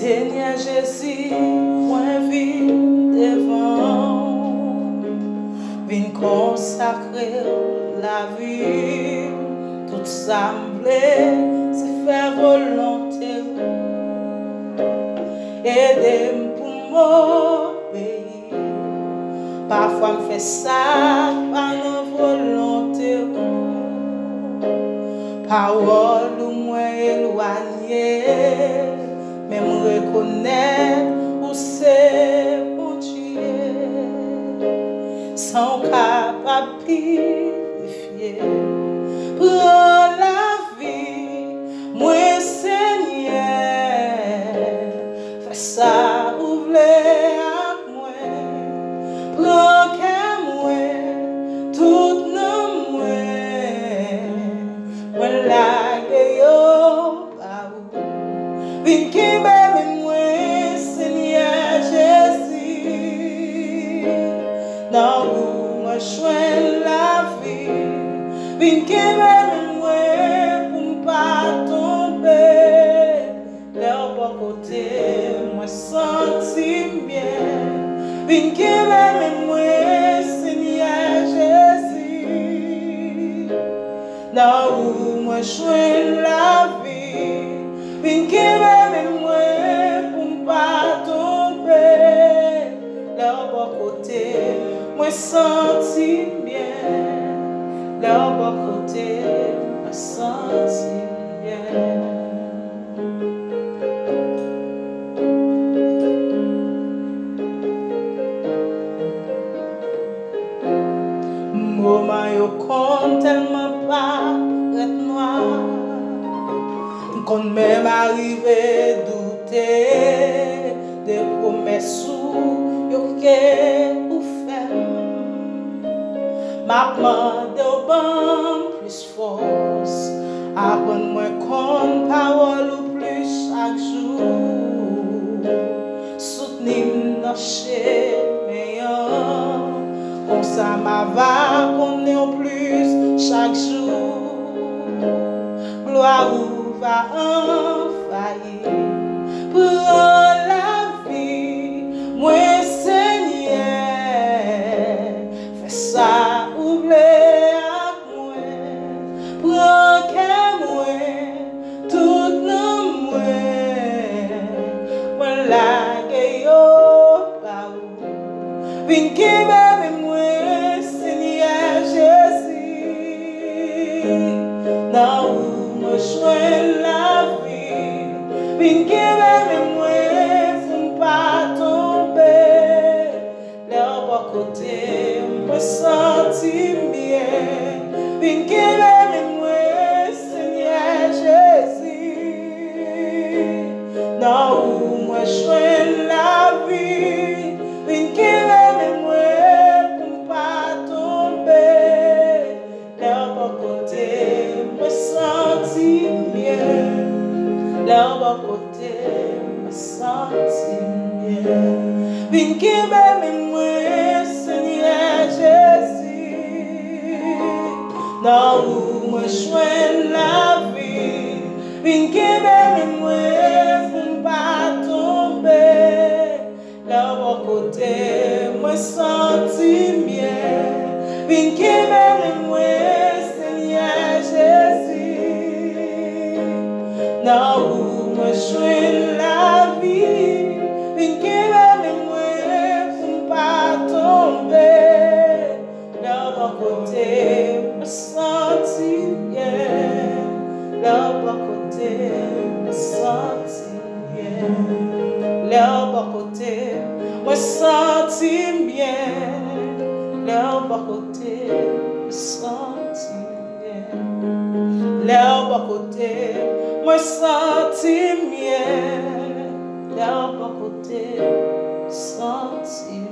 Seigneur Jésus, moi vine devant, vine consacrer la vie, tout ça me plaît, c'est faire volonté, aider pour m'obéir. Parfois me fait ça par nos volontés, parole ou moins éloignée. Mais me reconnaître où c'est mon Dieu, sans capable purifier. Prends la vie, moi Seigneur, fais ça ouvre à moi. Prends qu'à moi, tout non moi, moi la gueule à vous. Vin qui m'aime moi, Seigneur Jésus, dans où moi joins la vie. Vin qui m'aime moi, pour ne pas tomber. Leur bon côté, moi sentir bien. Vin qui m'aime moi, Seigneur Jésus, dans où moi joins la vie. Vin qui m'aime moi pour ne pas tomber. Leur bon côté, moi sentir bien. Leur bon côté, moi sentir bien. Moment yo compte tellement pas être noir. Qu'on même arrivé douter des promesses yo que ou faire. M'a demandé au bon plus force, apprendre-moi qu'on parole ou plus chaque jour. Soutenir nos meilleur, comme ça m'a va qu'on est au plus chaque jour. Gloire va envahir pour la vie, moi Seigneur, fais ça ouvrir à moi, prends qu'à moi, tout non moi, moi la gueule pas où, vin qui m'aime moi, Seigneur Jésus, dans où moi joins la vie. Vin qui m'aime moi, pour ne pas tomber. Leur bon côté, me sentir bien. Vin qui m'aime moi, Seigneur Jésus, dans où moi joins la vie. Vin qui m'aime moi, pour ne pas tomber. Leur bon côté, me sentir bien. Leur bon côté, me sentir bien. Vin qui m'aime moi, Seigneur Jésus, dans où moi joins la vie. Vin qui m'aime moi, pour ne pas tomber. Leur bon côté, me sentir bien. Vin qui m'aime moi, Seigneur Jésus, dans où moi joins la vie. Vin qui m'aime moi, pour ne pas tomber. Leur bon côté, me sentir bien. Leur bon côté, me sentir bien. Leur bon côté, me sentir bien. Leur bon côté, me sentir bien. Leur bon côté, me sentir bien. Leur bon côté, me sentir